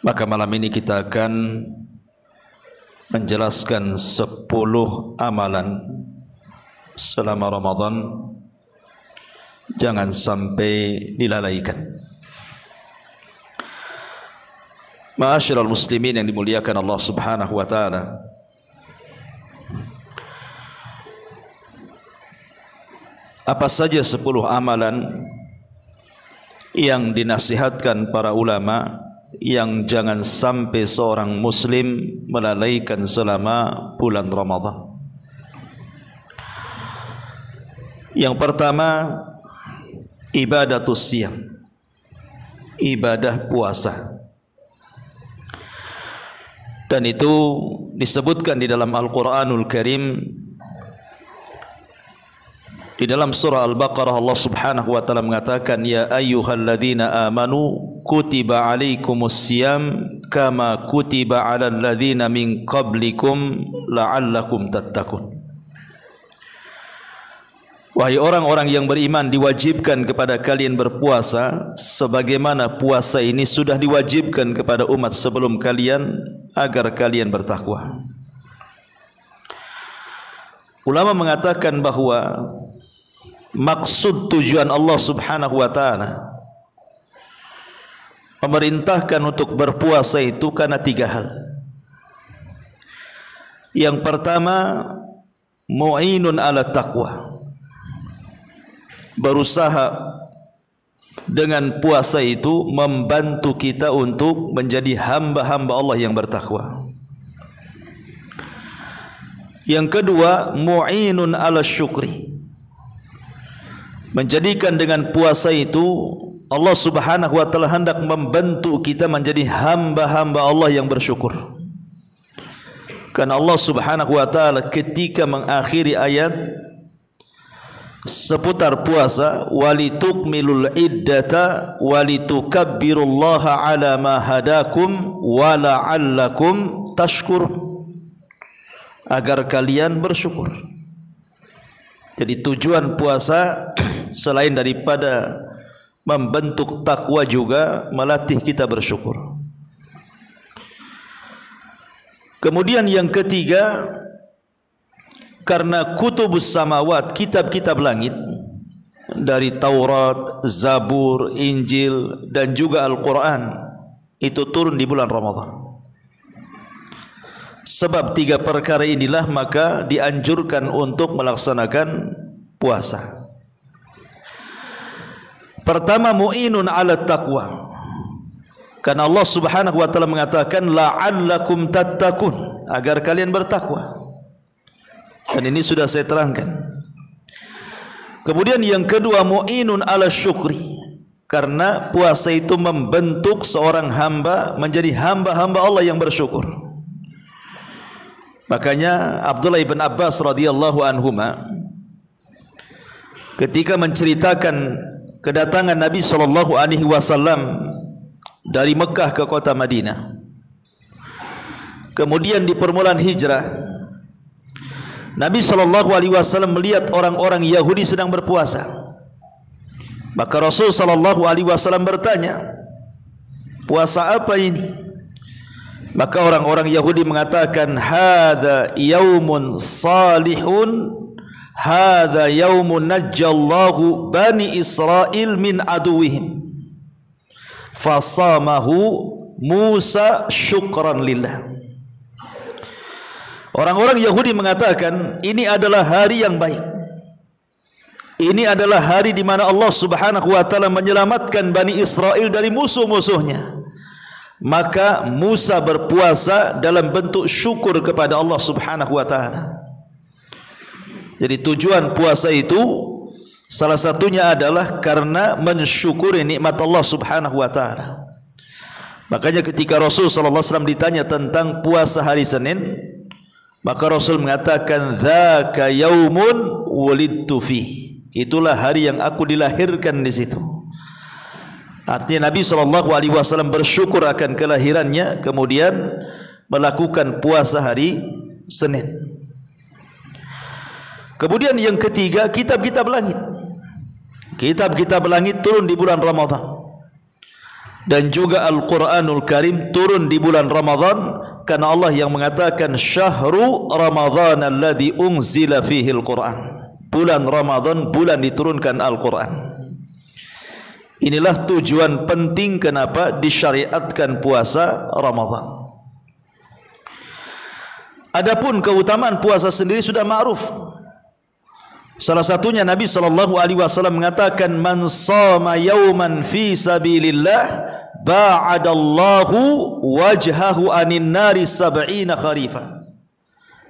Maka malam ini kita akan menjelaskan 10 amalan selama Ramadan, jangan sampai dilalaikan. Ma'asyiral muslimin yang dimuliakan Allah Subhanahu wa taala, apa saja 10 amalan yang dinasihatkan para ulama yang jangan sampai seorang muslim melalaikan selama bulan Ramadan? Yang pertama, ibadatus siyam, ibadah puasa. Dan itu disebutkan di dalam Al-Quranul Karim. Di dalam surah Al-Baqarah Allah Subhanahu wa taala mengatakan, ya ayyuhalladzina amanu kutiba alaikumus siyam kama kutiba alal ladzina min qablikum la'allakum tattaqun. Wahai orang-orang yang beriman, diwajibkan kepada kalian berpuasa sebagaimana puasa ini sudah diwajibkan kepada umat sebelum kalian agar kalian bertakwa. Ulama mengatakan bahwa maksud tujuan Allah Subhanahu wa taala memerintahkan untuk berpuasa itu karena 3 hal. Yang pertama, mu'inun ala taqwa, berusaha dengan puasa itu membantu kita untuk menjadi hamba-hamba Allah yang bertakwa. Yang kedua, mu'inun ala syukri, menjadikan dengan puasa itu Allah Subhanahu wa taala hendak membantu kita menjadi hamba-hamba Allah yang bersyukur. Karena Allah Subhanahu wa taala ketika mengakhiri ayat seputar puasa, walitukmilul iddata walitukabbirullaha ala ma hadakum wa la'allakum tashkurun, agar kalian bersyukur. Jadi tujuan puasa selain daripada membentuk takwa juga melatih kita bersyukur. Kemudian yang ketiga, karena kutubus samawat, kitab-kitab langit dari Taurat, Zabur, Injil dan juga Al-Quran itu turun di bulan Ramadan. Sebab 3 perkara inilah maka dianjurkan untuk melaksanakan puasa. Pertama, mu'inun ala taqwa, karena Allah Subhanahu wa taala mengatakan la'allakum tattaqun, agar kalian bertakwa. Dan ini sudah saya terangkan. Kemudian yang kedua, mu'inun ala syukri, karena puasa itu membentuk seorang hamba menjadi hamba-hamba Allah yang bersyukur. Makanya Abdullah ibn Abbas radhiyallahu anhuma ketika menceritakan kedatangan Nabi sallallahu alaihi wasallam dari Mekah ke kota Madinah, kemudian di permulaan hijrah, Nabi sallallahu alaihi wasallam melihat orang-orang Yahudi sedang berpuasa. Maka Rasul sallallahu alaihi wasallam bertanya, puasa apa ini? Maka orang-orang Yahudi mengatakan, hadza yaumun salihun, hadza yaumun najjallahu bani Israil min aduwihim fasamahu Musa syukran lillah. Orang-orang Yahudi mengatakan, ini adalah hari yang baik, ini adalah hari di mana Allah Subhanahu wa taala menyelamatkan Bani Israel dari musuh-musuhnya. Maka Musa berpuasa dalam bentuk syukur kepada Allah Subhanahu wa taala. Jadi tujuan puasa itu salah satunya adalah karena mensyukuri nikmat Allah Subhanahu wa taala. Makanya ketika Rasul sallallahu alaihi wasallam ditanya tentang puasa hari Senin, maka Rasul mengatakan, dzaka yaumun wulidtu fi, itulah hari yang aku dilahirkan di situ. Artinya Nabi SAW bersyukur akan kelahirannya, kemudian melakukan puasa hari Senin. Kemudian yang ketiga, kitab-kitab langit. Kitab-kitab langit turun di bulan Ramadan. Dan juga Al-Quranul Karim turun di bulan Ramadan, karena Allah yang mengatakan syahru Ramadan alladhi unzila fihi Al-Quran. Bulan Ramadan, bulan diturunkan Al-Quran. Inilah tujuan penting kenapa disyariatkan puasa Ramadan. Adapun keutamaan puasa sendiri sudah ma'ruf. Salah satunya Nabi SAW mengatakan, man shama yawman fi sabilillah ba'adallahu wajhahu anin nari sab'ina kharifa.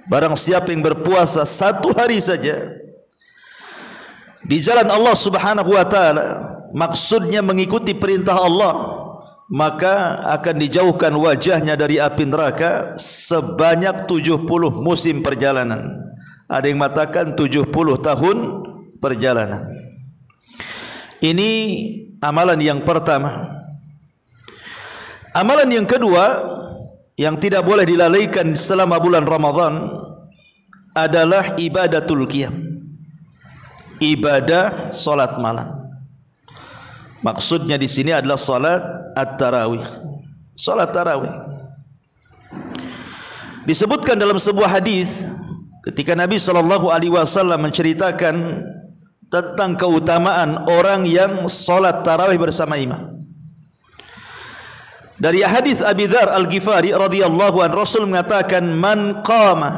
Barang siapa yang berpuasa satu hari saja di jalan Allah Subhanahu wa taala, maksudnya mengikuti perintah Allah, maka akan dijauhkan wajahnya dari api neraka sebanyak 70 musim perjalanan. Ada yang mengatakan 70 tahun perjalanan. Ini amalan yang pertama. Amalan yang kedua yang tidak boleh dilalaikan selama bulan Ramadan adalah ibadatul qiyam. Ibadah salat malam. Maksudnya di sini adalah salat at-tarawih. Salat tarawih. Disebutkan dalam sebuah hadis ketika Nabi SAW menceritakan tentang keutamaan orang yang salat tarawih bersama imam. Dari hadis Abi Dzar Al-Ghifari radhiyallahu anhu, Rasul mengatakan, man qama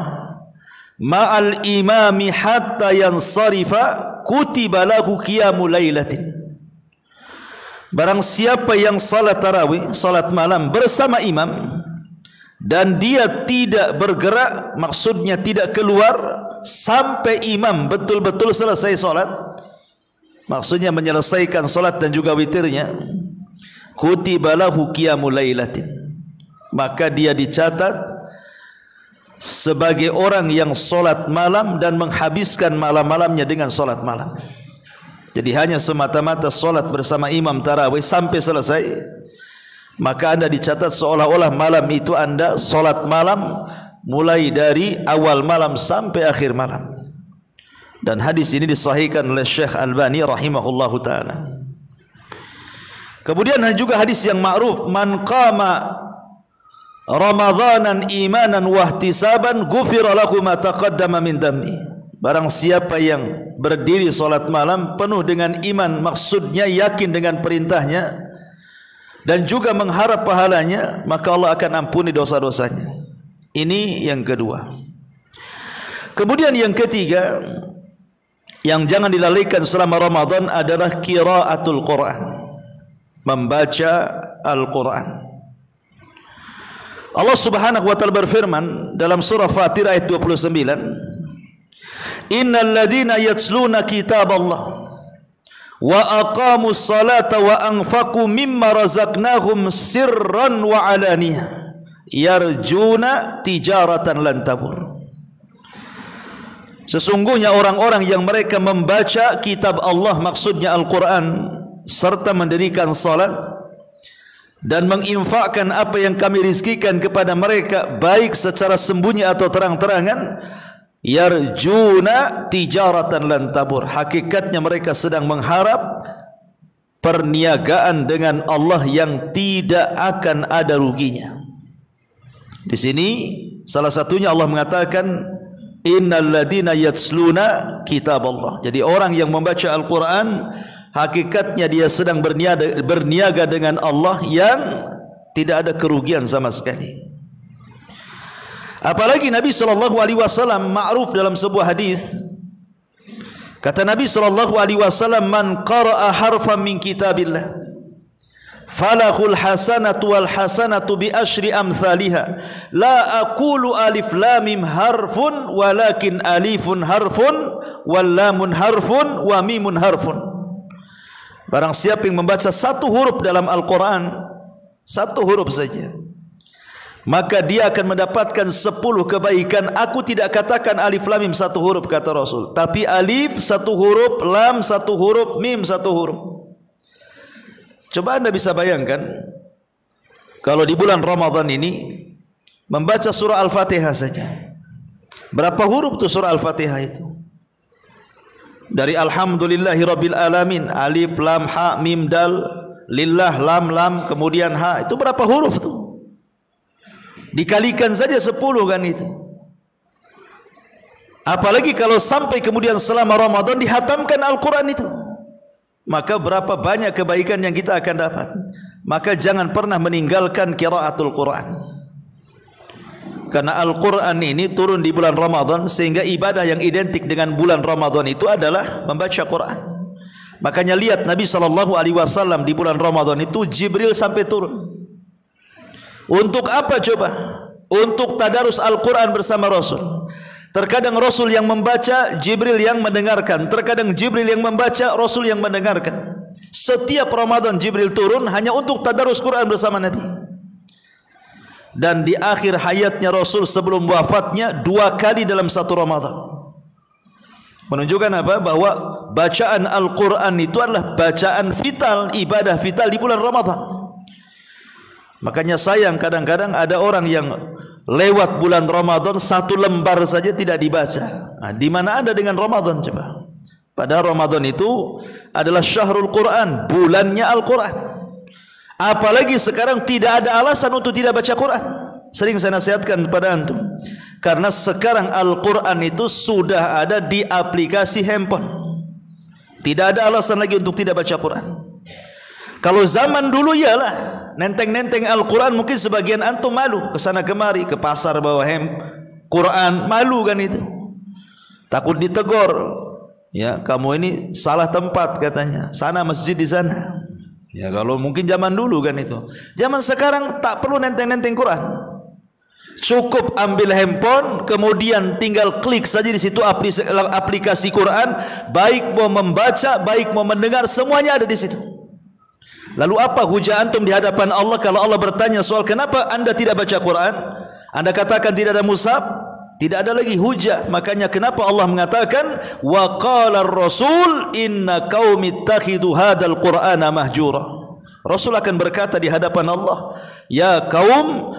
ma'al imami hatta yansarifa kutiba lahu qiyamul lailatin. Barang siapa yang salat tarawih, salat malam bersama imam, dan dia tidak bergerak, maksudnya tidak keluar sampai imam betul-betul selesai salat, maksudnya menyelesaikan salat dan juga witirnya, kutiba lahu qiyamul lailatin, maka dia dicatat sebagai orang yang salat malam dan menghabiskan malam-malamnya dengan salat malam. Jadi hanya semata-mata salat bersama imam tarawih sampai selesai, maka anda dicatat seolah-olah malam itu anda salat malam mulai dari awal malam sampai akhir malam. Dan hadis ini disahihkan oleh Syekh Albani rahimahullahu taala. Kemudian juga hadis yang ma'ruf, man qama Ramadanan imanan wahtisaban ghufira lahu ma taqaddama min dhanbi. Barang siapa yang berdiri salat malam penuh dengan iman, maksudnya yakin dengan perintahnya dan juga mengharap pahalanya, maka Allah akan ampuni dosa-dosanya. Ini yang kedua. Kemudian yang ketiga yang jangan dilalaikan selama Ramadan adalah qiraatul Quran, membaca Al-Quran. Allah Subhanahu wa taala berfirman dalam surah Fatir ayat 29, innal ladzina yatsluna kitaballah wa aqamus salata wa anfaqu mimma razaqnahum sirran wa alaniyah yarjuna tijaratan lan tabur. Sesungguhnya orang-orang yang mereka membaca kitab Allah, maksudnya Al-Quran, serta mendirikan salat dan menginfakkan apa yang kami rizkikan kepada mereka, baik secara sembunyi atau terang-terangan, yarjuna tijaratan lan tabur, hakikatnya mereka sedang mengharap perniagaan dengan Allah yang tidak akan ada ruginya. Di sini salah satunya Allah mengatakan innal ladzina yatsluna kitaballah. Jadi orang yang membaca Al-Quran hakikatnya dia sedang berniaga dengan Allah yang tidak ada kerugian sama sekali. Apalagi Nabi SAW ma'ruf dalam sebuah hadis, kata Nabi SAW, man qara'a harfan min kitabillah falahul hasanatu wal hasanatu bi asyri amthaliha la aqulu alif lam mim harfun walakin alifun harfun wal lamun harfun wa mimun harfun. Barang siapa yang membaca satu huruf dalam Al-Quran, satu huruf saja, maka dia akan mendapatkan 10 kebaikan. Aku tidak katakan alif lam mim satu huruf, kata Rasul, tapi alif satu huruf, lam satu huruf, mim satu huruf. Coba anda bisa bayangkan kalau di bulan Ramadan ini membaca surah Al-Fatihah saja, berapa huruf tuh surah Al-Fatihah itu? Dari alhamdulillahi rabbil alamin, alif lam ha mim dal, lillah, lam, lam, kemudian ha. Itu berapa huruf tuh? Dikalikan saja 10 kan itu. Apalagi kalau sampai kemudian selama Ramadan dihatamkan Al-Quran itu, maka berapa banyak kebaikan yang kita akan dapat. Maka jangan pernah meninggalkan qiraatul Quran, karena Al-Quran ini turun di bulan Ramadan, sehingga ibadah yang identik dengan bulan Ramadan itu adalah membaca Quran. Makanya lihat Nabi SAW di bulan Ramadan itu Jibril sampai turun. Untuk apa coba? Untuk tadarus Al-Quran bersama Rasul. Terkadang Rasul yang membaca, Jibril yang mendengarkan. Terkadang Jibril yang membaca, Rasul yang mendengarkan. Setiap Ramadan Jibril turun hanya untuk tadarus Quran bersama Nabi. Dan di akhir hayatnya Rasul sebelum wafatnya 2 kali dalam satu Ramadan. Menunjukkan apa? Bahwa bacaan Al-Quran itu adalah bacaan vital, ibadah vital di bulan Ramadan. Makanya sayang kadang-kadang ada orang yang lewat bulan Ramadan 1 lembar saja tidak dibaca. Nah, di mana ada dengan Ramadan coba? Padahal Ramadan itu adalah syahrul Quran, bulannya Al-Quran. Apalagi sekarang tidak ada alasan untuk tidak baca Quran. Sering saya nasihatkan kepada antum, karena sekarang Al-Quran itu sudah ada di aplikasi handphone. Tidak ada alasan lagi untuk tidak baca Quran. Kalau zaman dulu ialah nenteng-nenteng Al-Quran, mungkin sebagian antum malu kesana kemari, ke pasar bawa Quran, malu kan itu, takut ditegur. Ya, kamu ini salah tempat katanya, sana masjid di sana. Ya, kalau mungkin zaman dulu kan itu. Zaman sekarang tak perlu nenteng-nenteng Quran. Cukup ambil handphone, kemudian tinggal klik saja di situ aplikasi Quran, baik mau membaca, baik mau mendengar, semuanya ada di situ. Lalu apa hujah antum di hadapan Allah kalau Allah bertanya soal kenapa anda tidak baca Quran? Anda katakan tidak ada mushaf, tidak ada lagi hujah. Makanya kenapa Allah mengatakan wa qala ar-rasul inna qaumi ittakhidhu hadzal qur'ana mahjura. Rasul akan berkata di hadapan Allah, ya kaum,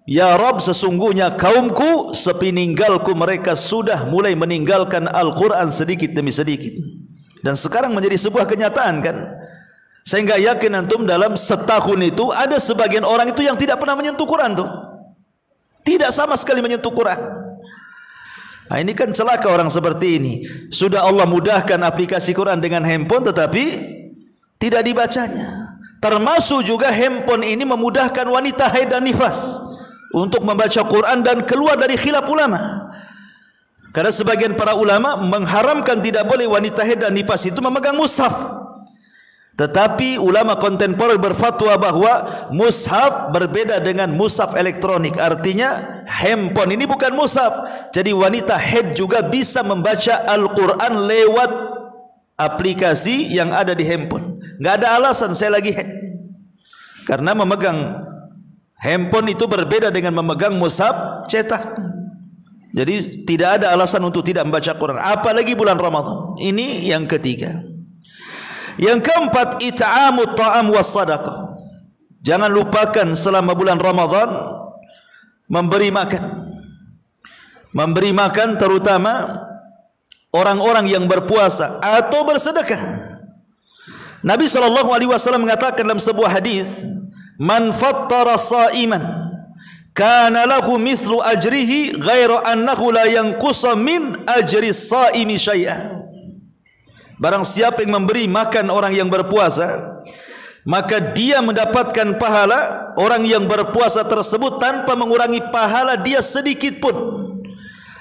ya Rabb, sesungguhnya kaumku sepeninggalku mereka sudah mulai meninggalkan Al-Quran sedikit demi sedikit. Dan sekarang menjadi sebuah kenyataan kan. Saya enggak yakin antum dalam setahun itu ada sebagian orang itu yang tidak pernah menyentuh Quran tuh. Tidak sama sekali menyentuh Quran. Nah, ini kan celaka orang seperti ini. Sudah Allah mudahkan aplikasi Quran dengan handphone, tetapi tidak dibacanya. Termasuk juga handphone ini memudahkan wanita haid dan nifas untuk membaca Quran dan keluar dari khilaf ulama. Karena sebagian para ulama mengharamkan tidak boleh wanita haid dan nifas itu memegang mushaf. Tetapi ulama kontemporer berfatwa bahwa mushaf berbeda dengan mushaf elektronik. Artinya handphone ini bukan mushaf. Jadi wanita haid juga bisa membaca Al-Quran lewat aplikasi yang ada di handphone. Enggak ada alasan saya lagi haid. Karena memegang handphone itu berbeda dengan memegang mushaf cetak. Jadi tidak ada alasan untuk tidak membaca Quran, apalagi bulan Ramadan. Ini yang ketiga. Yang keempat, it'amut ta'am was sadaqah. Jangan lupakan selama bulan Ramadan memberi makan. Memberi makan terutama orang-orang yang berpuasa atau bersedekah. Nabi SAW mengatakan dalam sebuah hadis, man fattara sa'iman kana lahu mithlu ajrihi ghairu annahu la yanqusa min ajri as-sa'imi syai'an. Barang siapa yang memberi makan orang yang berpuasa, maka dia mendapatkan pahala orang yang berpuasa tersebut tanpa mengurangi pahala dia sedikit pun.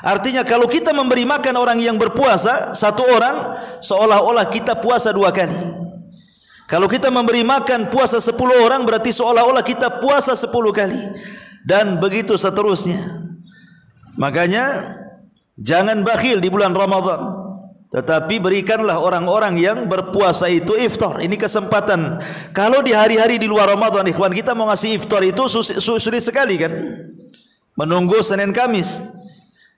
Artinya kalau kita memberi makan orang yang berpuasa, satu orang, seolah-olah kita puasa 2 kali. Kalau kita memberi makan puasa 10 orang, berarti seolah-olah kita puasa 10 kali. Dan begitu seterusnya. Makanya jangan bakhil di bulan Ramadan, tetapi berikanlah orang-orang yang berpuasa itu iftar. Ini kesempatan. Kalau di hari-hari di luar Ramadan, ikhwan, kita mau ngasih iftar itu sulit sekali kan. Menunggu Senin Kamis.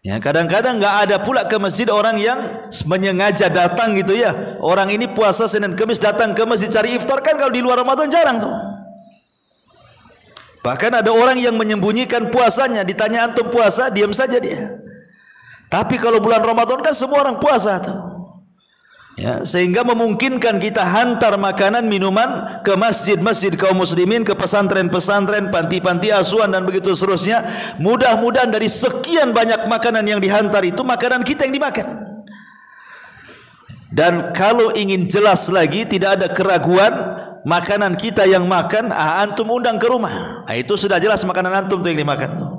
Ya, kadang-kadang enggak ada pula ke masjid orang yang menyengaja datang gitu ya. Orang ini puasa Senin Kamis datang ke masjid cari iftar, kan kalau di luar Ramadan jarang tuh. Bahkan ada orang yang menyembunyikan puasanya, ditanya antum puasa, diam saja dia. Tapi kalau bulan Ramadan kan semua orang puasa tuh. Ya, sehingga memungkinkan kita hantar makanan minuman ke masjid-masjid kaum muslimin, ke pesantren-pesantren, panti-panti asuhan dan begitu seterusnya. Mudah-mudahan dari sekian banyak makanan yang dihantar itu makanan kita yang dimakan. Dan kalau ingin jelas lagi, tidak ada keraguan, makanan kita yang makan, antum undang ke rumah, itu sudah jelas makanan antum tuh yang dimakan tuh.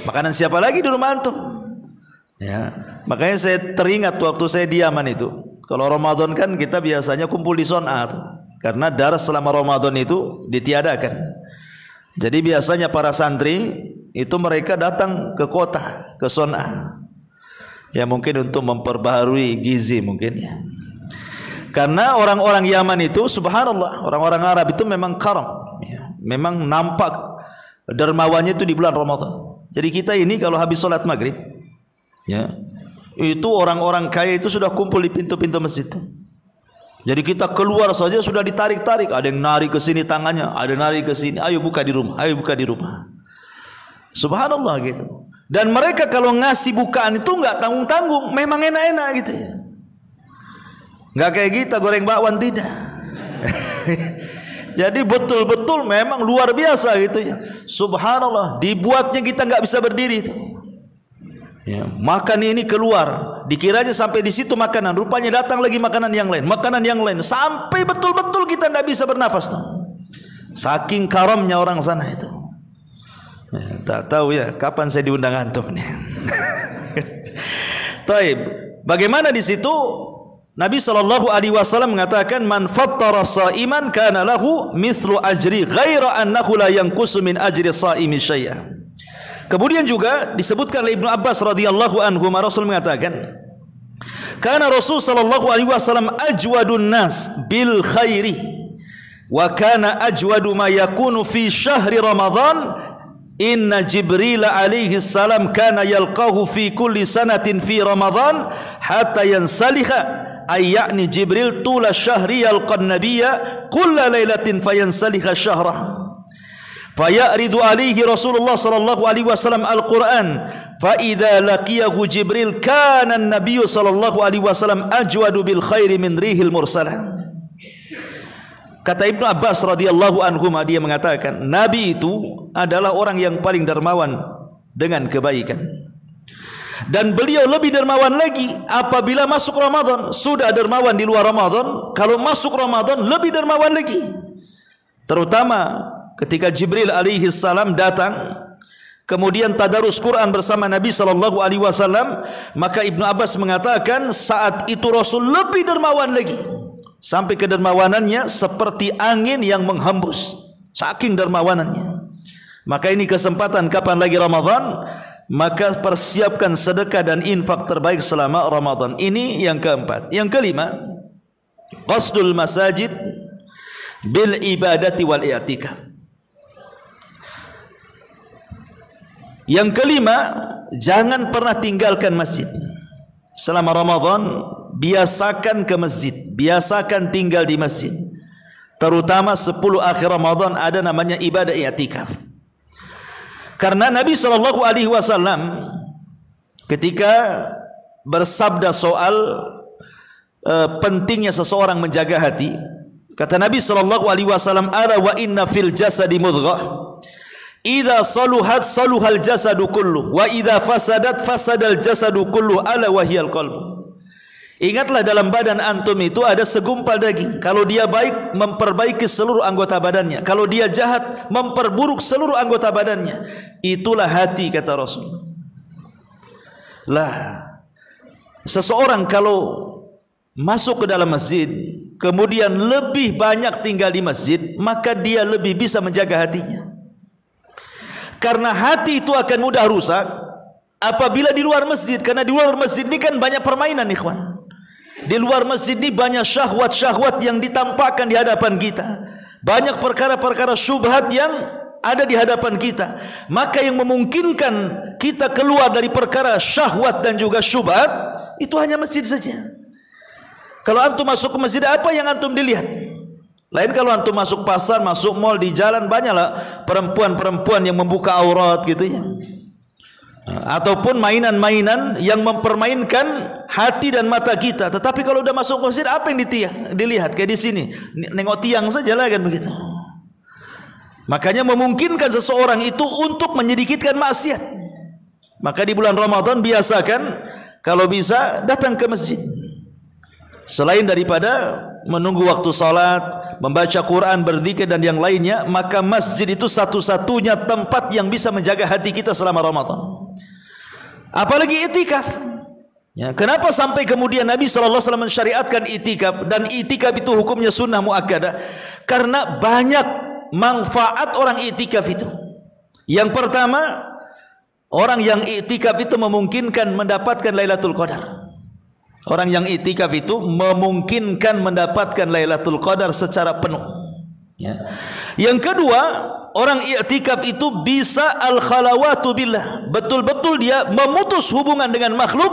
Makanan siapa lagi di rumah antum? Ya, makanya saya teringat waktu saya di Yaman itu. Kalau Ramadan kan kita biasanya kumpul di Son'a tuh. Karena daras selama Ramadan itu ditiadakan. Jadi biasanya para santri itu mereka datang ke kota, ke Son'a. Ya mungkin untuk memperbaharui gizi mungkin ya. Karena orang-orang Yaman itu subhanallah, orang-orang Arab itu memang karam ya. Memang nampak dermawannya itu di bulan Ramadan. Jadi kita ini kalau habis sholat maghrib ya, itu orang-orang kaya itu sudah kumpul di pintu-pintu masjid. Jadi kita keluar saja sudah ditarik-tarik, ada yang narik ke sini tangannya, ada yang narik ke sini, ayo buka di rumah, ayo buka di rumah. Subhanallah gitu. Dan mereka kalau ngasih bukaan itu enggak tanggung-tanggung, memang enak-enak gitu ya. Enggak kayak kita goreng bakwan, tidak. Jadi betul-betul memang luar biasa gitu ya. Subhanallah, dibuatnya kita enggak bisa berdiri itu. Ya, makan ini keluar, dikiranya sampai di situ makanan, rupanya datang lagi makanan yang lain, sampai betul-betul kita tidak bisa bernafas. Saking karamnya orang sana itu. Ya, tak tahu ya kapan saya diundang antum nih. Taib. Bagaimana di situ Nabi SAW mengatakan, man fattara sa'iman kana lahu mithlu ajri ghaira annahu la yanqusu min ajri sa'imi syai'an. Kemudian juga disebutkan oleh Ibnu Abbas radhiyallahu anhu, Rasul mengatakan, kana Rasul sallallahu alaihi wasallam ajwadun nas bil khairi wa kana ajwadu ma yakunu fi syahri Ramadan. Inna Jibril alaihi salam kana yalqahu fi kulli sanatin fi Ramadan hatta yansalikha, ay yakni Jibril tula syahri yalqan nabiyya kulla lailatin fayansalikha syahrah. Fayaridu alaihi Rasulullah sallallahu alaihi wasallam al-Quran, fa idza laqiyahu Jibril kana an-nabiy sallallahu alaihi wasallam ajwadu bil khairi min rihil mursalah. Kata Ibnu Abbas radhiyallahu anhu, dia mengatakan Nabi itu adalah orang yang paling dermawan dengan kebaikan. Dan beliau lebih dermawan lagi apabila masuk Ramadan. Sudah dermawan di luar Ramadan, kalau masuk Ramadan lebih dermawan lagi. Terutama ketika Jibril alaihi salam datang kemudian tadarus Quran bersama Nabi sallallahu alaihi wasallam, maka Ibnu Abbas mengatakan saat itu Rasul lebih dermawan lagi, sampai kedermawanannya seperti angin yang menghembus, saking dermawanannya. Maka ini kesempatan, kapan lagi Ramadan, maka persiapkan sedekah dan infak terbaik selama Ramadan. Ini yang keempat. Yang kelima, qasdul masajid bil ibadati wal i'tikaf. Yang kelima, jangan pernah tinggalkan masjid selama Ramadan. Biasakan ke masjid, biasakan tinggal di masjid. Terutama 10 akhir Ramadan ada namanya ibadah i'tikaf. Karena Nabi SAW ketika bersabda soal pentingnya seseorang menjaga hati, kata Nabi SAW, ala wa inna fil jasadi mudghah, idza saluhat saluhal jasadu kullu wa idza fasadat fasadal jasadu kullu, ala wahyal qalbu. Ingatlah, dalam badan antum itu ada segumpal daging. Kalau dia baik, memperbaiki seluruh anggota badannya. Kalau dia jahat, memperburuk seluruh anggota badannya. Itulah hati, kata Rasul. Lah, seseorang kalau masuk ke dalam masjid, kemudian lebih banyak tinggal di masjid, maka dia lebih bisa menjaga hatinya. Karena hati itu akan mudah rusak apabila di luar masjid. Karena di luar masjid ini kan banyak permainan, ikhwan. Di luar masjid ini banyak syahwat-syahwat yang ditampakkan di hadapan kita. Banyak perkara-perkara syubhat yang ada di hadapan kita. Maka yang memungkinkan kita keluar dari perkara syahwat dan juga syubhat, itu hanya masjid saja. Kalau antum masuk ke masjid, apa yang antum dilihat? Lain kalau antum masuk pasar, masuk mall, di jalan banyaklah perempuan-perempuan yang membuka aurat gitu ya. ataupun mainan-mainan yang mempermainkan hati dan mata kita. Tetapi kalau udah masuk masjid, apa yang dilihat? Kayak di sini, nengok tiang saja lah kan begitu. Makanya memungkinkan seseorang itu untuk menyedikitkan maksiat. Maka di bulan Ramadan biasakan kalau bisa datang ke masjid. Selain daripada menunggu waktu salat, membaca Quran, berzikir dan yang lainnya, maka masjid itu satu-satunya tempat yang bisa menjaga hati kita selama Ramadan. Apalagi itikaf. Ya, kenapa sampai kemudian Nabi SAW mensyariatkan itikaf, dan itikaf itu hukumnya sunnah muakkadah? Karena banyak manfaat orang itikaf itu. Yang pertama, orang yang itikaf itu memungkinkan mendapatkan Lailatul Qadar. Orang yang itikaf itu memungkinkan mendapatkan Lailatul Qadar secara penuh. Ya. Yang kedua, orang i'tikaf itu bisa al-khalawatu billah. Betul-betul dia memutus hubungan dengan makhluk,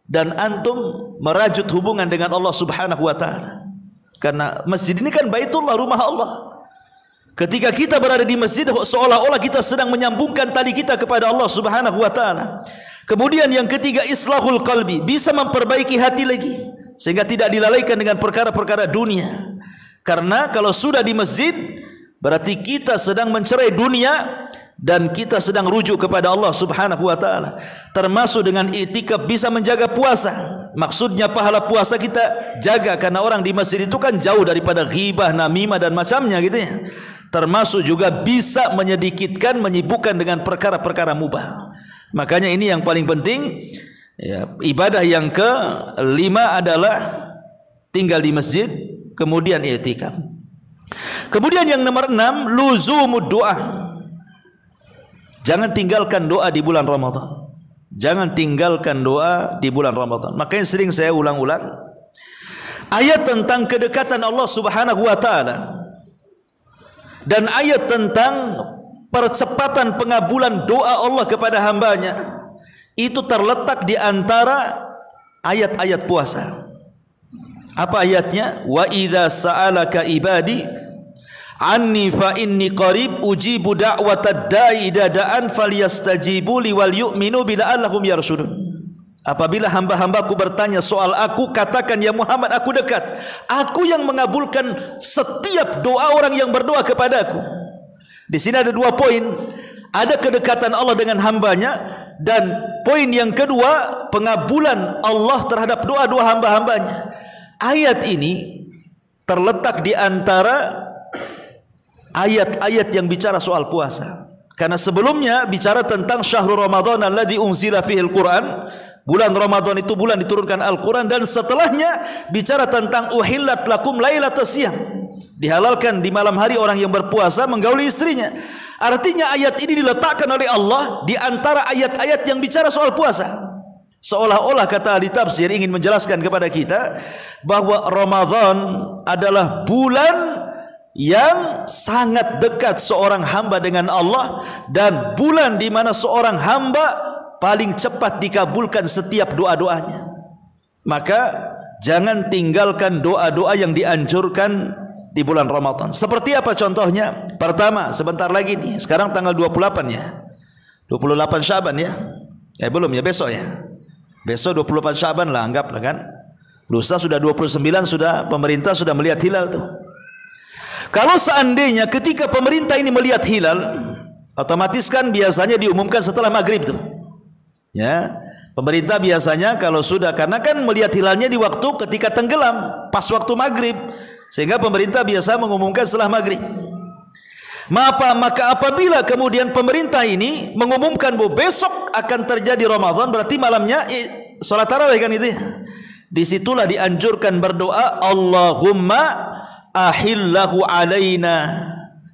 dan antum merajut hubungan dengan Allah Subhanahu wa taala. Karena masjid ini kan Baitullah, rumah Allah. Ketika kita berada di masjid, seolah-olah kita sedang menyambungkan tali kita kepada Allah Subhanahu wa taala. Kemudian yang ketiga, islahul qalbi, bisa memperbaiki hati lagi sehingga tidak dilalaikan dengan perkara-perkara dunia. Karena kalau sudah di masjid, berarti kita sedang mencerai dunia dan kita sedang rujuk kepada Allah Subhanahu wa taala. Termasuk dengan i'tikaf bisa menjaga puasa. Maksudnya pahala puasa kita jaga, karena orang di masjid itu kan jauh daripada ghibah, namimah dan macamnya gitu ya. Termasuk juga bisa menyedikitkan, menyibukkan dengan perkara-perkara mubah. Makanya ini yang paling penting ya. Ibadah yang kelima adalah tinggal di masjid, kemudian i'tikaf. Kemudian yang nomor 6, luzumud doa. Jangan tinggalkan doa di bulan Ramadan. Jangan tinggalkan doa di bulan Ramadan. Makanya sering saya ulang-ulang ayat tentang kedekatan Allah Subhanahu wa taala dan ayat tentang percepatan pengabulan doa Allah kepada hambanya itu terletak di antara ayat-ayat puasa. Apa ayatnya? Wa idza sa'alaka ibadi anni fa inni qarib ujibu da'watad da'i idza da'an falyastajibu li wal yu'minu bila'allahum yarshudun. Apabila hamba-hambaku bertanya soal aku, katakan ya Muhammad, aku dekat. Aku yang mengabulkan setiap doa orang yang berdoa kepadaku. Di sini ada dua poin. Ada kedekatan Allah dengan hambanya, dan poin yang kedua, pengabulan Allah terhadap doa-doa hamba-hambanya. Ayat ini terletak di antara ayat-ayat yang bicara soal puasa. Karena sebelumnya bicara tentang syahrul Ramadan alladzi unzila fihil Quran. Bulan Ramadan itu bulan diturunkan Al-Quran, dan setelahnya bicara tentang uhillat lakum lailatas siyam. Dihalalkan di malam hari orang yang berpuasa menggauli istrinya. Artinya ayat ini diletakkan oleh Allah di antara ayat-ayat yang bicara soal puasa. Seolah-olah kata ahli tafsir ingin menjelaskan kepada kita bahwa Ramadan adalah bulan yang sangat dekat seorang hamba dengan Allah, dan bulan di mana seorang hamba paling cepat dikabulkan setiap doa-doanya. Maka jangan tinggalkan doa-doa yang dianjurkan di bulan Ramadan. Seperti apa contohnya? Pertama, sebentar lagi nih, sekarang tanggal 28 ya, 28 Syaban ya. Belum ya, besok ya. Besok 28 Syaban lah, anggaplah kan. Lusa sudah 29, sudah pemerintah sudah melihat hilal tuh. Kalau seandainya ketika pemerintah ini melihat hilal, otomatis kan biasanya diumumkan setelah maghrib tuh. Ya, pemerintah biasanya kalau sudah, karena kan melihat hilalnya di waktu ketika tenggelam, pas waktu maghrib, sehingga pemerintah biasa mengumumkan setelah maghrib. Maka apabila kemudian pemerintah ini mengumumkan bahwa besok akan terjadi Ramadan, berarti malamnya salat tarawih kan itu ya. Disitulah dianjurkan berdoa, Allahumma ahillahu alaina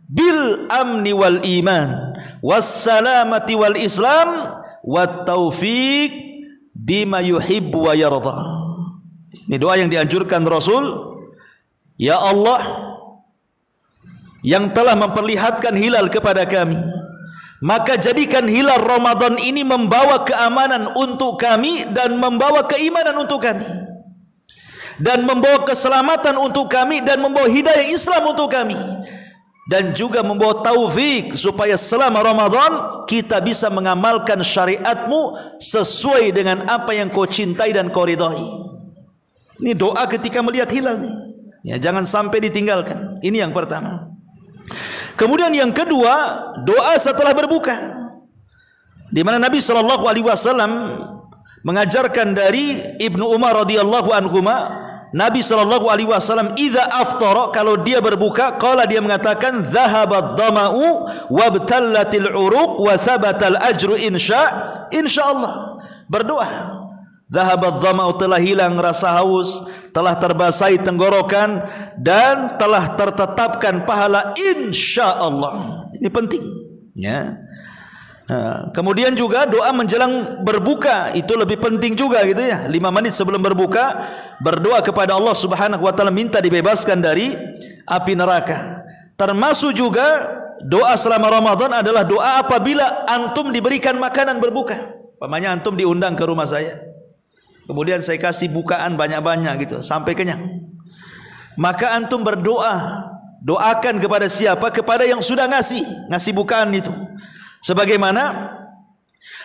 bil amni wal iman wassalamati wal islam wat taufiq bima yuhibbu wa yarda. Ini doa yang dianjurkan Rasul. Ya Allah yang telah memperlihatkan hilal kepada kami, maka jadikan hilal Ramadan ini membawa keamanan untuk kami, dan membawa keimanan untuk kami, dan membawa keselamatan untuk kami, dan membawa hidayah Islam untuk kami. dan juga membawa taufik supaya selama Ramadan kita bisa mengamalkan syariatmu sesuai dengan apa yang kau cintai dan kau ridhai. Ini doa ketika melihat hilal nih. Ya, jangan sampai ditinggalkan. Ini yang pertama. Kemudian yang kedua, doa setelah berbuka. Di mana Nabi SAW mengajarkan dari Ibnu Umar radhiyallahu anhuma, Nabi SAW idza aftara, kalau dia berbuka, qala, dia mengatakan dhahabad dhama'u wabtallatil uruq wa thabatal ajru insyaallah. Berdoa. Dhahabad dhama'u, telah hilang rasa haus, telah terbasahi tenggorokan, dan telah tertetapkan pahala insyaallah. Ini penting, ya. Kemudian juga doa menjelang berbuka itu lebih penting juga gitu ya. 5 menit sebelum berbuka berdoa kepada Allah Subhanahu wa taala, minta dibebaskan dari api neraka. Termasuk juga doa selama Ramadan adalah doa apabila antum diberikan makanan berbuka. Umpamanya antum diundang ke rumah saya, kemudian saya kasih bukaan banyak-banyak gitu sampai kenyang. Maka antum berdoa, doakan kepada siapa? Kepada yang sudah ngasih bukaan itu. Sebagaimana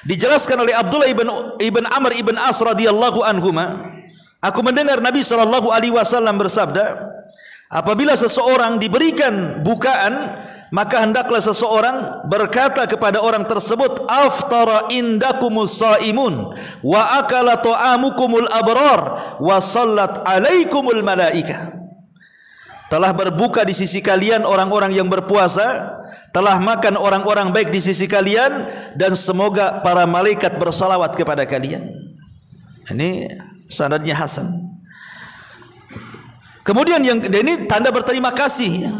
dijelaskan oleh Abdullah ibn Amr ibn As radhiyallahu anhuma, aku mendengar Nabi SAW bersabda, apabila seseorang diberikan bukaan, maka hendaklah seseorang berkata kepada orang tersebut, aftara indakumus saimun wa akala ta'amukumul abrar wa sallat alaikumul malaikah. Telah berbuka di sisi kalian orang-orang yang berpuasa, telah makan orang-orang baik di sisi kalian, dan semoga para malaikat bersalawat kepada kalian. Ini sanadnya hasan. Kemudian ini tanda berterima kasih,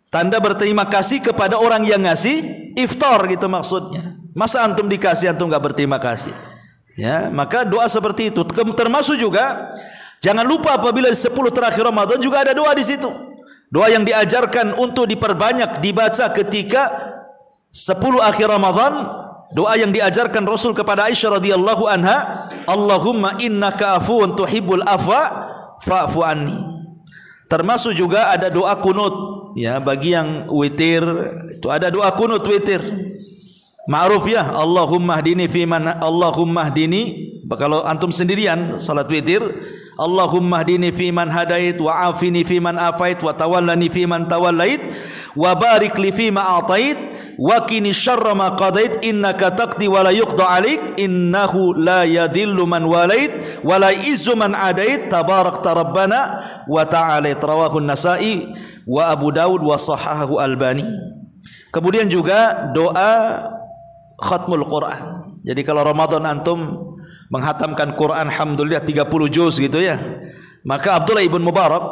tanda berterima kasih kepada orang yang ngasih iftar gitu maksudnya. Masa antum dikasih antum enggak berterima kasih? Ya, maka doa seperti itu. Termasuk juga jangan lupa apabila di 10 terakhir Ramadan juga ada doa di situ. Doa yang diajarkan untuk diperbanyak dibaca ketika 10 akhir Ramadan. Doa yang diajarkan Rasul kepada Aisyah radhiyallahu anha, Allahumma innaka afuwun tuhibbul afwa fa'fu anni. Termasuk juga ada doa kunut, ya, bagi yang witir itu ada doa kunut witir. Ma'ruf ya, Allahumma hdini kalau antum sendirian salat witir, Allahumma hdini fiman hadait wa afini fiman afait wa tawallani fiman tawallait wa barik li fima atait wa qini syarra ma qadait innaka taqdi wa la yuqda alaik innahu la yadhillu man walait wa la izzu man adait tabarakta rabbana wa ta'ala. Rawahu an-Nasa'i wa Abu Daud wa sahahahu Albani. Kemudian juga doa khatmul Quran. Jadi kalau Ramadan antum menghatamkan Quran alhamdulillah 30 juz gitu ya, maka Abdullah ibn Mubarak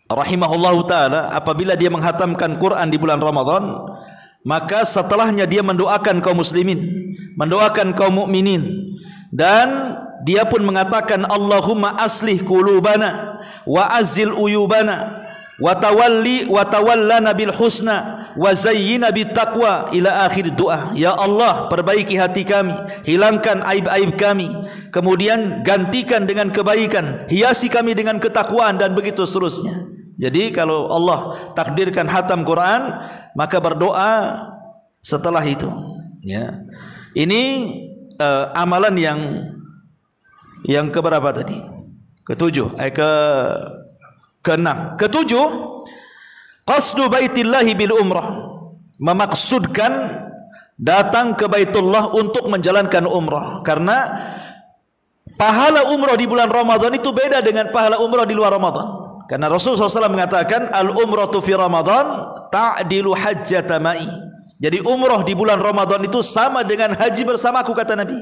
rahimahullahu taala apabila dia menghatamkan Quran di bulan Ramadan, maka setelahnya dia mendoakan kaum muslimin, mendoakan kaum mukminin, dan dia pun mengatakan Allahumma aslih qulubana wa azil uyubana wa tawallana bil husna wa zayyina bit taqwa ila akhir doa. Ya Allah, perbaiki hati kami, hilangkan aib-aib kami, kemudian gantikan dengan kebaikan, hiasi kami dengan ketakwaan, dan begitu seterusnya. Jadi kalau Allah takdirkan hatam Quran, maka berdoa setelah itu, ya. Ini amalan yang keberapa tadi? Keenam. Ketujuh, qasdu baitillahi bil umrah, memaksudkan datang ke Baitullah untuk menjalankan umrah. Karena pahala umrah di bulan Ramadan itu beda dengan pahala umrah di luar Ramadan. Karena Rasulullah SAW mengatakan al umratu fi Ramadan ta'dilu hajjata ma'i. Jadi umrah di bulan Ramadan itu sama dengan haji bersamaku, kata Nabi.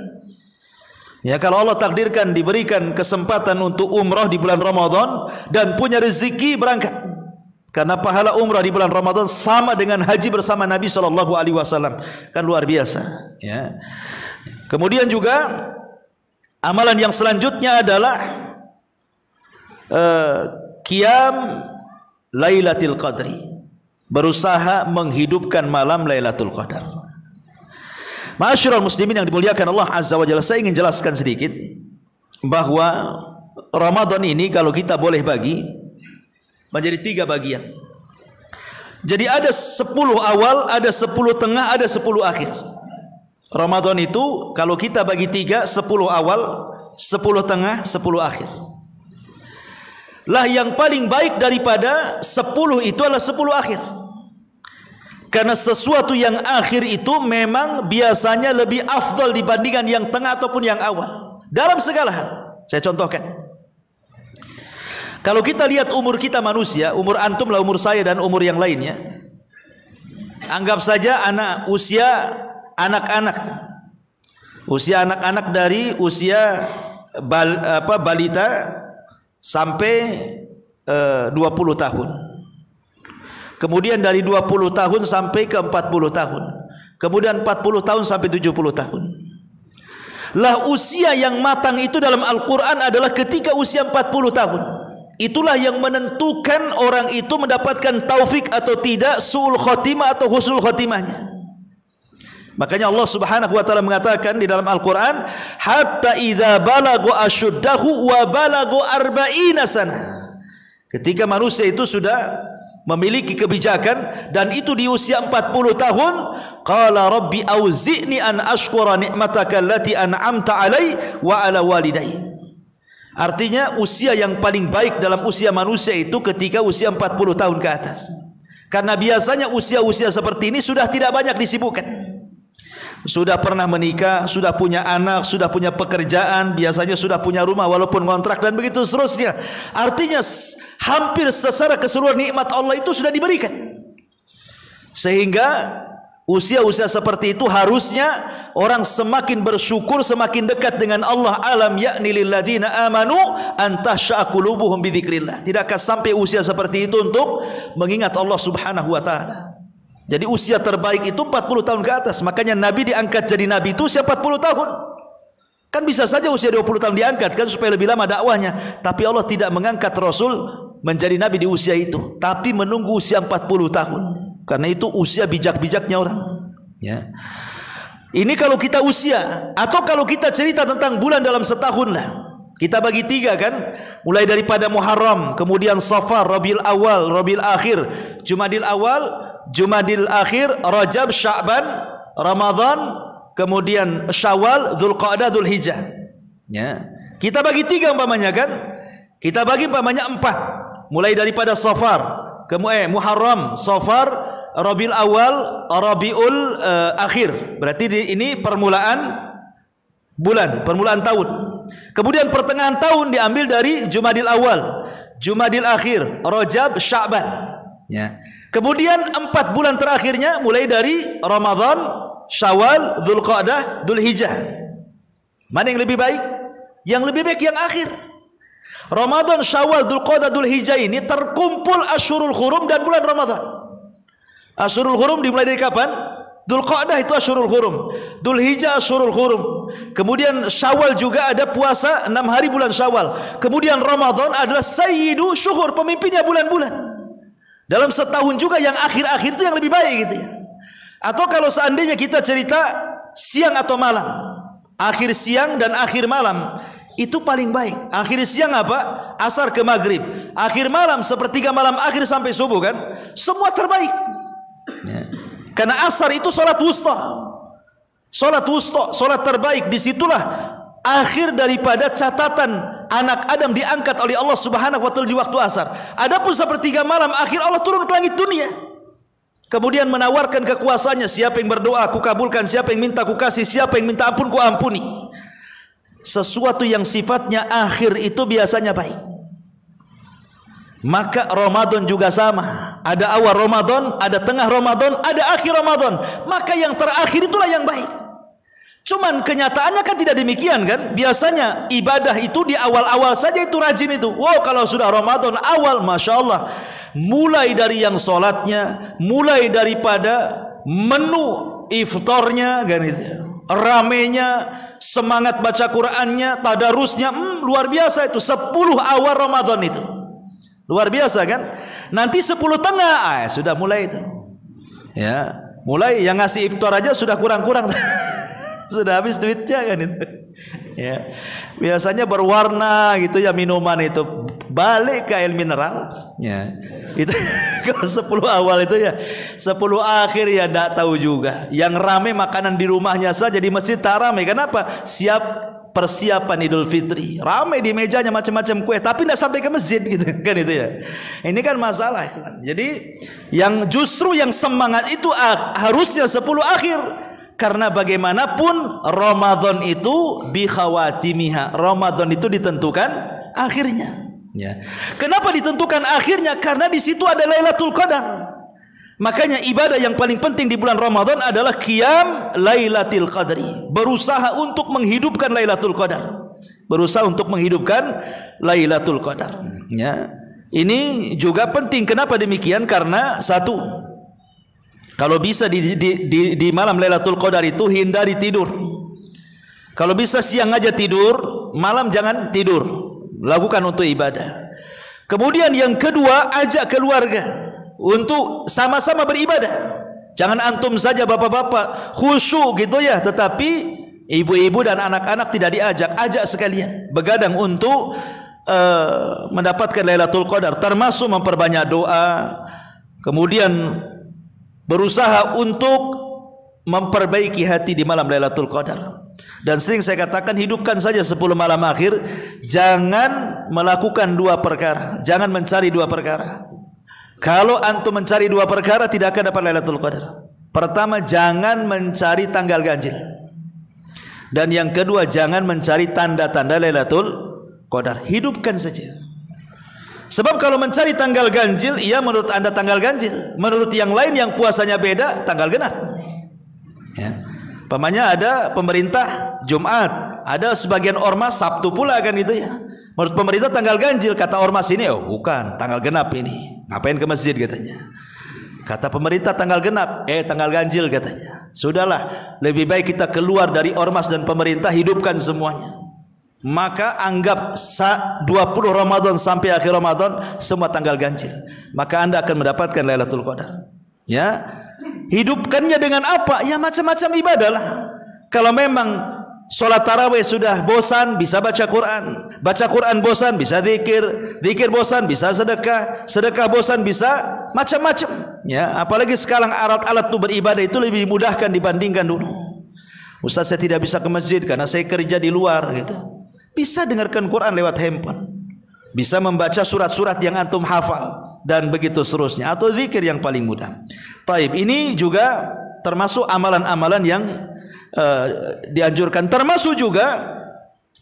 Ya, kalau Allah takdirkan diberikan kesempatan untuk umrah di bulan Ramadan dan punya rezeki, berangkat. Karena pahala umrah di bulan Ramadan sama dengan haji bersama Nabi SAW. Kan luar biasa, ya. Kemudian juga amalan yang selanjutnya adalah qiyam Lailatul Qadri, berusaha menghidupkan malam Lailatul Qadar. Ma'asyiral muslimin yang dimuliakan Allah Azza wa Jalla, saya ingin jelaskan sedikit bahwa Ramadan ini kalau kita boleh bagi menjadi 3 bagian. Jadi ada 10 awal, ada 10 tengah, ada 10 akhir. Ramadan itu kalau kita bagi 3, 10 awal, 10 tengah, 10 akhir. Lah yang paling baik daripada 10 itu adalah 10 akhir. Karena sesuatu yang akhir itu memang biasanya lebih afdal dibandingkan yang tengah ataupun yang awal. Dalam segala hal. Saya contohkan. Kalau kita lihat umur kita manusia, umur antum lah umur saya dan umur yang lainnya. Anggap saja usia anak-anak. Usia anak-anak dari usia balita sampai 20 tahun. Kemudian dari 20 tahun sampai ke 40 tahun. Kemudian 40 tahun sampai 70 tahun. Lah usia yang matang itu dalam Al-Quran adalah ketika usia 40 tahun. Itulah yang menentukan orang itu mendapatkan taufik atau tidak, su'ul khotimah atau husnul khotimahnya. Makanya Allah Subhanahu wa taala mengatakan di dalam Al-Qur'an, hatta idza balagu asyuddahu wa balagu arba'ina sana. Ketika manusia itu sudah memiliki kebijakan dan itu di usia 40 tahun, qala rabbi auzi'ni an ashkura ni'mataka allati an'amta 'alai wa 'ala walidayya. Artinya usia yang paling baik dalam usia manusia itu ketika usia 40 tahun ke atas. Karena biasanya usia-usia seperti ini sudah tidak banyak disibukkan. Sudah pernah menikah, sudah punya anak, sudah punya pekerjaan, biasanya sudah punya rumah walaupun kontrak dan begitu seterusnya. Artinya hampir secara keseluruhan nikmat Allah itu sudah diberikan. Sehingga usia-usia seperti itu harusnya orang semakin bersyukur, semakin dekat dengan Allah. Alam ya'ni lil ladzina amanu an tahsha'a qulubuhum bi dzikrillah. Tidakkah sampai usia seperti itu untuk mengingat Allah Subhanahu wa taala? Jadi usia terbaik itu 40 tahun ke atas. Makanya Nabi diangkat jadi Nabi itu usia 40 tahun. Kan bisa saja usia 20 tahun diangkat kan supaya lebih lama dakwahnya. Tapi Allah tidak mengangkat Rasul menjadi Nabi di usia itu, tapi menunggu usia 40 tahun. Karena itu usia bijak-bijaknya orang. Ya. Ini kalau kita usia. Atau kalau kita cerita tentang bulan dalam setahun lah. Kita bagi 3 kan. Mulai daripada Muharram, kemudian Safar, Rabiul Awal, Rabiul Akhir, Jumadil Awal, Jumadil Akhir, Rajab, Sya'ban, Ramadan, kemudian Syawal, Dzulqa'dah, Dzulhijjah. Ya. Kita bagi 3 umpamanya kan. Kita bagi umpamanya 4. Mulai daripada Safar, Muharram, Safar, Rabiul Awal, Rabiul Akhir. Berarti ini permulaan bulan, permulaan tahun. Kemudian pertengahan tahun diambil dari Jumadil Awal, Jumadil Akhir, Rajab, Sya'ban. Ya. Kemudian 4 bulan terakhirnya mulai dari Ramadan, Syawal, Dzulqa'dah, Dzulhijjah. Mana yang lebih baik? Yang lebih baik yang akhir. Ramadan, Syawal, Dzulqa'dah, Dzulhijjah ini terkumpul Asyurul Hurum dan bulan Ramadan. Asyurul Hurum dimulai dari kapan? Dzulqa'dah itu Asyurul Hurum, Dzulhijjah Asyurul Hurum. Kemudian Syawal juga ada puasa 6 hari bulan Syawal. Kemudian Ramadan adalah sayyidu syuhur, pemimpinnya bulan-bulan. Dalam setahun juga yang akhir-akhir itu yang lebih baik gitu ya. Atau kalau seandainya kita cerita siang atau malam, akhir siang dan akhir malam itu paling baik. Akhir siang apa? Asar ke maghrib. Akhir malam sepertiga malam akhir sampai subuh kan? Semua terbaik. Ya. Karena asar itu solat wusta. Solat wusta, solat terbaik. Disitulah akhir daripada catatan anak Adam diangkat oleh Allah Subhanahu wa taala di waktu asar. Adapun sepertiga malam akhir Allah turun ke langit dunia. Kemudian menawarkan kekuasaannya, siapa yang berdoa aku kabulkan, siapa yang minta aku kasih, siapa yang minta ampun ku ampuni. Sesuatu yang sifatnya akhir itu biasanya baik. Maka Ramadan juga sama. Ada awal Ramadan, ada tengah Ramadan, ada akhir Ramadan. Maka yang terakhir itulah yang baik. Cuman kenyataannya kan tidak demikian kan. Biasanya ibadah itu di awal-awal saja itu rajin itu. Wow, kalau sudah Ramadan awal, Masya Allah, mulai dari yang sholatnya, mulai daripada menu iftarnya kan itu, ramenya, semangat baca Qur'annya, tadarusnya, luar biasa itu. 10 awal Ramadan itu luar biasa kan. Nanti 10 tengah sudah mulai itu ya, mulai yang ngasih iftar aja sudah kurang-kurang sudah habis duitnya kan itu ya. Biasanya berwarna gitu ya minuman itu, balik ke air mineral. Ya. Itu kalau 10 awal itu ya, 10 akhir ya tidak tahu juga. Yang ramai makanan di rumahnya saja, di masjid tak ramai. Kenapa? Siap persiapan Idul Fitri, ramai di mejanya macam-macam kue, tapi tidak sampai ke masjid gitu kan itu ya. Ini kan masalah. Jadi yang justru yang semangat itu harusnya 10 akhir. Karena bagaimanapun Ramadan itu bi khawatimiha. Ramadan itu ditentukan akhirnya. Ya. Kenapa ditentukan akhirnya? Karena di situ ada Lailatul Qadar. Makanya ibadah yang paling penting di bulan Ramadan adalah qiyam Lailatul Qadri. Berusaha untuk menghidupkan Lailatul Qadar. Berusaha untuk menghidupkan Lailatul Qadar. Ya. Ini juga penting. Kenapa demikian? Karena satu, kalau bisa di malam Lailatul Qadar itu hindari tidur. Kalau bisa siang aja tidur, malam jangan tidur. Lakukan untuk ibadah. Kemudian yang kedua, ajak keluarga untuk sama-sama beribadah. Jangan antum saja bapak-bapak khusyuk gitu ya, tetapi ibu-ibu dan anak-anak tidak diajak. Ajak sekalian begadang untuk mendapatkan Lailatul Qadar, termasuk memperbanyak doa. Kemudian berusaha untuk memperbaiki hati di malam Lailatul Qadar. Dan sering saya katakan, hidupkan saja 10 malam akhir. Jangan melakukan 2 perkara. Jangan mencari 2 perkara. Kalau antum mencari 2 perkara, tidak akan dapat Lailatul Qadar. Pertama, jangan mencari tanggal ganjil. Dan yang kedua, jangan mencari tanda-tanda Lailatul Qadar. Hidupkan saja. Sebab kalau mencari tanggal ganjil, iya menurut anda tanggal ganjil. Menurut yang lain yang puasanya beda, tanggal genap. Ya. Pamannya ada pemerintah Jumat, ada sebagian ormas Sabtu pula kan gitu ya. Menurut pemerintah tanggal ganjil, kata ormas ini, oh bukan, tanggal genap ini. Ngapain ke masjid katanya. Kata pemerintah tanggal genap, tanggal ganjil katanya. Sudahlah, lebih baik kita keluar dari ormas dan pemerintah, hidupkan semuanya. Maka anggap 20 Ramadan sampai akhir Ramadan semua tanggal ganjil. Maka anda akan mendapatkan Lailatul Qadar. Ya, hidupkannya dengan apa? Ya macam-macam ibadah lah. Kalau memang solat tarawih sudah bosan, bisa baca Quran. Baca Quran bosan, bisa zikir. Zikir bosan, bisa sedekah. Sedekah bosan, bisa macam-macam. Ya, apalagi sekarang alat-alat itu beribadah itu lebih dimudahkan dibandingkan dulu. Ustaz, saya tidak bisa ke masjid karena saya kerja di luar gitu. Bisa dengarkan Quran lewat handphone. Bisa membaca surat-surat yang antum hafal dan begitu seterusnya, atau zikir yang paling mudah. Taib, ini juga termasuk amalan-amalan yang dianjurkan. Termasuk juga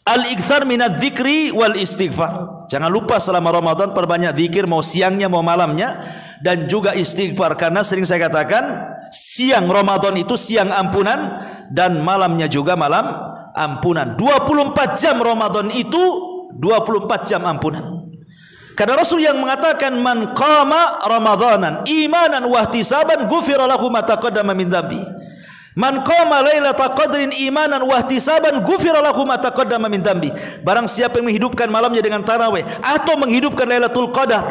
al-iktsar minadz dzikri wal istighfar. Jangan lupa selama Ramadan perbanyak zikir, mau siangnya mau malamnya, dan juga istighfar. Karena sering saya katakan, siang Ramadan itu siang ampunan, dan malamnya juga malam ampunan. 24 jam Ramadan itu 24 jam ampunan. Karena Rasul yang mengatakan, man qama ramadanan imanan wa ihtisaban ghufira lahu ma taqaddama min dhanbi. Man qama lailatul qadrin imanan wa ihtisaban ghufira lahu ma taqaddama min dhanbi. Barang siapa yang menghidupkan malamnya dengan tarawih atau menghidupkan Lailatul Qadar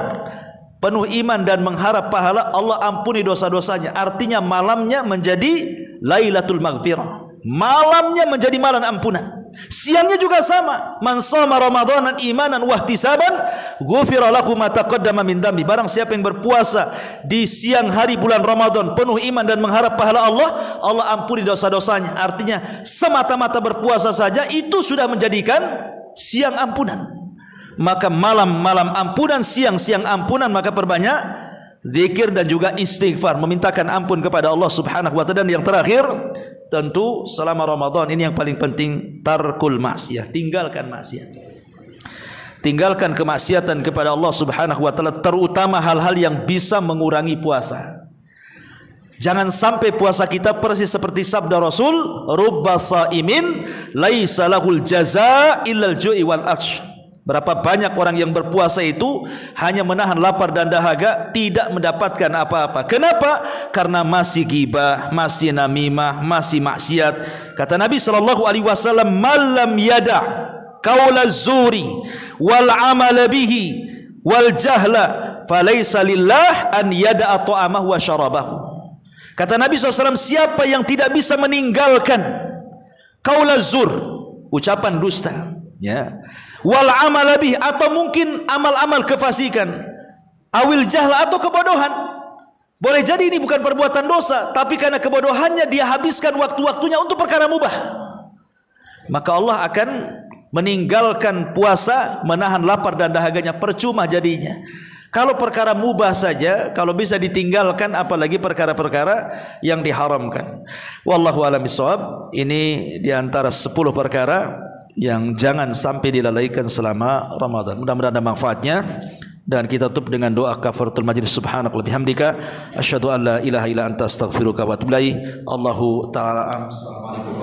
penuh iman dan mengharap pahala, Allah ampuni dosa-dosanya. Artinya malamnya menjadi Lailatul Maghfirah. Malamnya menjadi malam ampunan. Siangnya juga sama. Man shoma ramadanan imanan wa ihtisaban ghufira lahu ma taqaddama min dhanbi. Barang siapa yang berpuasa di siang hari bulan Ramadan penuh iman dan mengharap pahala Allah, Allah ampuni dosa-dosanya. Artinya semata-mata berpuasa saja itu sudah menjadikan siang ampunan. Maka malam-malam ampunan, siang-siang ampunan, maka perbanyak zikir dan juga istighfar, memintakan ampun kepada Allah Subhanahu wa taala. Dan yang terakhir, tentu selama Ramadan ini yang paling penting, tarkul maksiat, tinggalkan maksiat. Tinggalkan kemaksiatan kepada Allah Subhanahu wa taala, terutama hal-hal yang bisa mengurangi puasa. Jangan sampai puasa kita persis seperti sabda Rasul, rubba shaimin laisa lahul jazaa illal ju'i wal atsh. Berapa banyak orang yang berpuasa itu hanya menahan lapar dan dahaga, tidak mendapatkan apa-apa. Kenapa? Karena masih ghibah, masih namimah, masih maksiat. Kata Nabi SAW, "Malam yada' qaula zuri wal amala bihi wal jahla falaysa lillah an yada'a ta'amahu wa syarabahu." Kata Nabi SAW, siapa yang tidak bisa meninggalkan qaula zur, ucapan dusta, ya, wal amal bih, atau mungkin amal-amal kefasikan, awil jahla, atau kebodohan. Boleh jadi ini bukan perbuatan dosa, tapi karena kebodohannya dia habiskan waktu-waktunya untuk perkara mubah. Maka Allah akan meninggalkan puasa, menahan lapar dan dahaganya, percuma jadinya. Kalau perkara mubah saja, kalau bisa ditinggalkan, apalagi perkara-perkara yang diharamkan. Wallahu a'lam bishawab. Ini diantara 10 perkara yang jangan sampai dilalaikan selama Ramadan. Mudah-mudahan ada manfaatnya. Dan kita tutup dengan doa kafaratul majlis. Subhanakallahumma bihamdika asyhadu an la ilaha illa anta astaghfiruka wa atubu ilaik. Allahu ta'ala. Assalamualaikum.